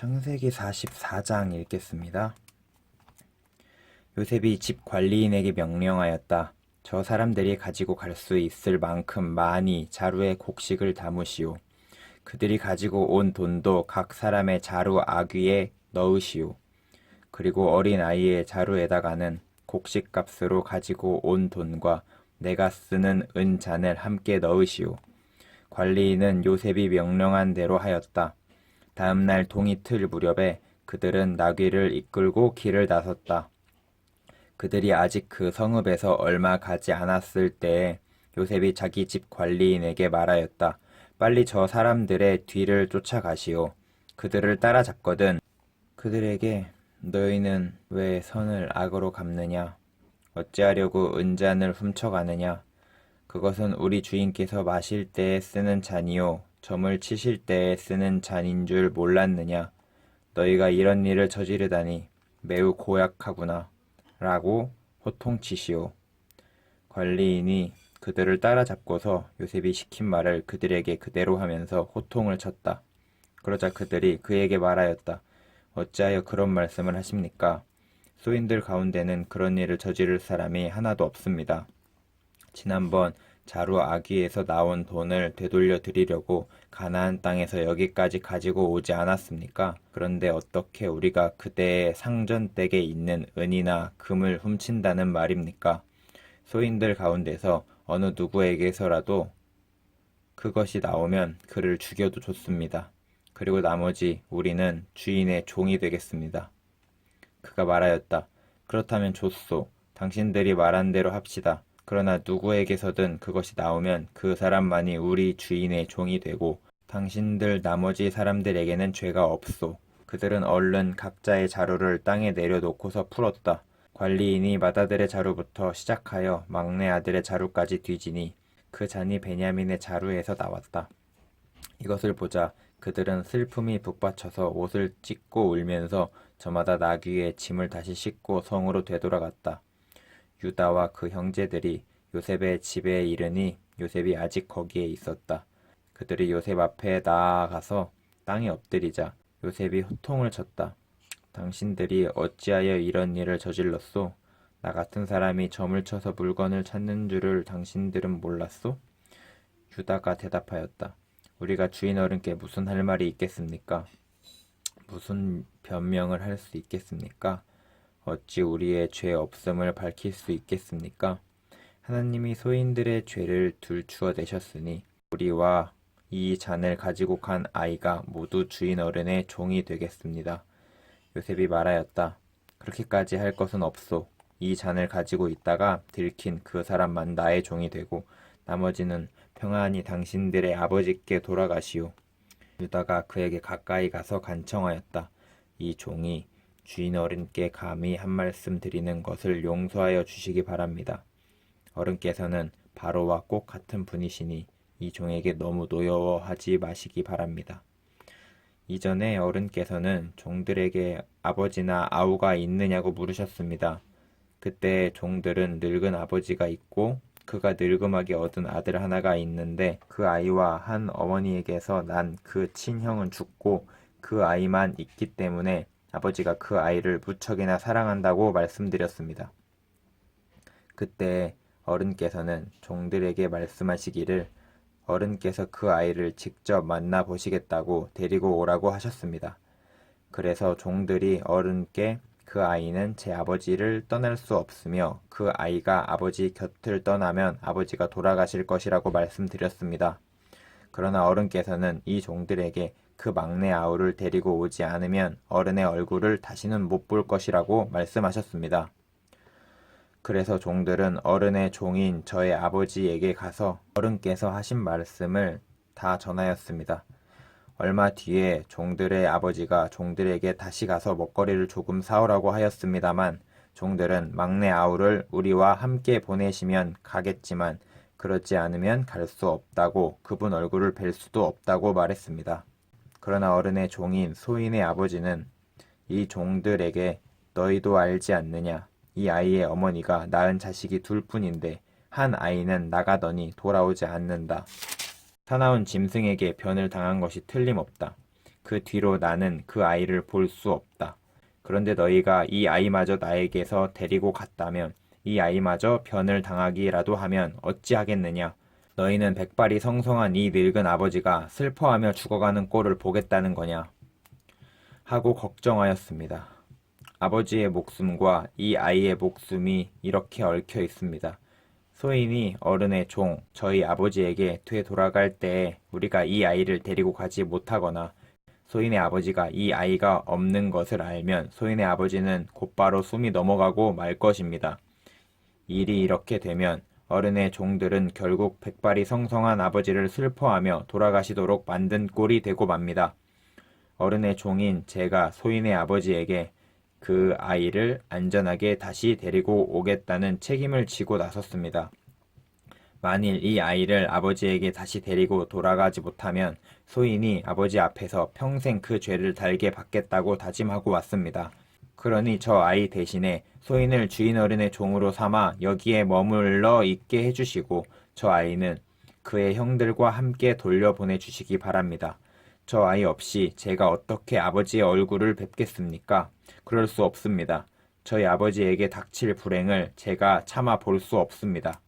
창세기 44장 읽겠습니다. 요셉이 집 관리인에게 명령하였다. 저 사람들이 가지고 갈 수 있을 만큼 많이 자루에 곡식을 담으시오. 그들이 가지고 온 돈도 각 사람의 자루 아귀에 넣으시오. 그리고 어린 아이의 자루에다가는 곡식값으로 가지고 온 돈과 내가 쓰는 은잔을 함께 넣으시오. 관리인은 요셉이 명령한 대로 하였다. 다음 날 동이틀 무렵에 그들은 나귀를 이끌고 길을 나섰다. 그들이 아직 그 성읍에서 얼마 가지 않았을 때에 요셉이 자기 집 관리인에게 말하였다. 빨리 저 사람들의 뒤를 쫓아가시오. 그들을 따라잡거든 그들에게 너희는 왜 선을 악으로 갚느냐? 어찌하려고 은잔을 훔쳐가느냐? 그것은 우리 주인께서 마실 때에 쓰는 잔이요 점을 치실 때에 쓰는 잔인 줄 몰랐느냐? 너희가 이런 일을 저지르다니 매우 고약하구나 라고 호통치시오. 관리인이 그들을 따라잡고서 요셉이 시킨 말을 그들에게 그대로 하면서 호통을 쳤다. 그러자 그들이 그에게 말하였다. 어찌하여 그런 말씀을 하십니까? 소인들 가운데는 그런 일을 저지를 사람이 하나도 없습니다. 지난번 자루 아귀에서 나온 돈을 되돌려 드리려고 가나안 땅에서 여기까지 가지고 오지 않았습니까? 그런데 어떻게 우리가 그대의 상전댁에 있는 은이나 금을 훔친다는 말입니까? 소인들 가운데서 어느 누구에게서라도 그것이 나오면 그를 죽여도 좋습니다. 그리고 나머지 우리는 주인의 종이 되겠습니다. 그가 말하였다. 그렇다면 좋소. 당신들이 말한 대로 합시다. 그러나 누구에게서든 그것이 나오면 그 사람만이 우리 주인의 종이 되고 당신들 나머지 사람들에게는 죄가 없소. 그들은 얼른 각자의 자루를 땅에 내려놓고서 풀었다. 관리인이 맏아들의 자루부터 시작하여 막내 아들의 자루까지 뒤지니 그 잔이 베냐민의 자루에서 나왔다. 이것을 보자 그들은 슬픔이 북받쳐서 옷을 찢고 울면서 저마다 나귀의 짐을 다시 싣고 성으로 되돌아갔다. 유다와 그 형제들이 요셉의 집에 이르니 요셉이 아직 거기에 있었다. 그들이 요셉 앞에 나아가서 땅에 엎드리자 요셉이 호통을 쳤다. 당신들이 어찌하여 이런 일을 저질렀소? 나 같은 사람이 점을 쳐서 물건을 찾는 줄을 당신들은 몰랐소? 유다가 대답하였다. 우리가 주인 어른께 무슨 할 말이 있겠습니까? 무슨 변명을 할 수 있겠습니까? 어찌 우리의 죄 없음을 밝힐 수 있겠습니까? 하나님이 소인들의 죄를 들추어 내셨으니 우리와 이 잔을 가지고 간 아이가 모두 주인 어른의 종이 되겠습니다. 요셉이 말하였다. 그렇게까지 할 것은 없소. 이 잔을 가지고 있다가 들킨 그 사람만 나의 종이 되고 나머지는 평안히 당신들의 아버지께 돌아가시오. 유다가 그에게 가까이 가서 간청하였다. 이 종이 주인 어른께 감히 한 말씀 드리는 것을 용서하여 주시기 바랍니다. 어른께서는 바로와 꼭 같은 분이시니 이 종에게 너무 노여워하지 마시기 바랍니다. 이전에 어른께서는 종들에게 아버지나 아우가 있느냐고 물으셨습니다. 그때 종들은 늙은 아버지가 있고 그가 늙음하게 얻은 아들 하나가 있는데 그 아이와 한 어머니에게서 난 그 친형은 죽고 그 아이만 있기 때문에 아버지가 그 아이를 무척이나 사랑한다고 말씀드렸습니다. 그때 어른께서는 종들에게 말씀하시기를 어른께서 그 아이를 직접 만나보시겠다고 데리고 오라고 하셨습니다. 그래서 종들이 어른께 그 아이는 제 아버지를 떠날 수 없으며 그 아이가 아버지 곁을 떠나면 아버지가 돌아가실 것이라고 말씀드렸습니다. 그러나 어른께서는 이 종들에게 그 막내 아우를 데리고 오지 않으면 어른의 얼굴을 다시는 못 볼 것이라고 말씀하셨습니다. 그래서 종들은 어른의 종인 저의 아버지에게 가서 어른께서 하신 말씀을 다 전하였습니다. 얼마 뒤에 종들의 아버지가 종들에게 다시 가서 먹거리를 조금 사오라고 하였습니다만 종들은 막내 아우를 우리와 함께 보내시면 가겠지만 그렇지 않으면 갈 수 없다고 그분 얼굴을 뵐 수도 없다고 말했습니다. 그러나 어른의 종인 소인의 아버지는 이 종들에게 너희도 알지 않느냐? 이 아이의 어머니가 낳은 자식이 둘뿐인데 한 아이는 나가더니 돌아오지 않는다. 사나운 짐승에게 변을 당한 것이 틀림없다. 그 뒤로 나는 그 아이를 볼 수 없다. 그런데 너희가 이 아이마저 나에게서 데리고 갔다면 이 아이마저 변을 당하기라도 하면 어찌하겠느냐? 너희는 백발이 성성한 이 늙은 아버지가 슬퍼하며 죽어가는 꼴을 보겠다는 거냐? 하고 걱정하였습니다. 아버지의 목숨과 이 아이의 목숨이 이렇게 얽혀 있습니다. 소인이 어른의 종, 저희 아버지에게 되돌아갈 때에 우리가 이 아이를 데리고 가지 못하거나 소인의 아버지가 이 아이가 없는 것을 알면 소인의 아버지는 곧바로 숨이 넘어가고 말 것입니다. 일이 이렇게 되면 어른의 종들은 결국 백발이 성성한 아버지를 슬퍼하며 돌아가시도록 만든 꼴이 되고 맙니다. 어른의 종인 제가 소인의 아버지에게 그 아이를 안전하게 다시 데리고 오겠다는 책임을 지고 나섰습니다. 만일 이 아이를 아버지에게 다시 데리고 돌아가지 못하면 소인이 아버지 앞에서 평생 그 죄를 달게 받겠다고 다짐하고 왔습니다. 그러니 저 아이 대신에 소인을 주인 어른의 종으로 삼아 여기에 머물러 있게 해주시고 저 아이는 그의 형들과 함께 돌려보내 주시기 바랍니다. 저 아이 없이 제가 어떻게 아버지의 얼굴을 뵙겠습니까? 그럴 수 없습니다. 저희 아버지에게 닥칠 불행을 제가 참아 볼 수 없습니다.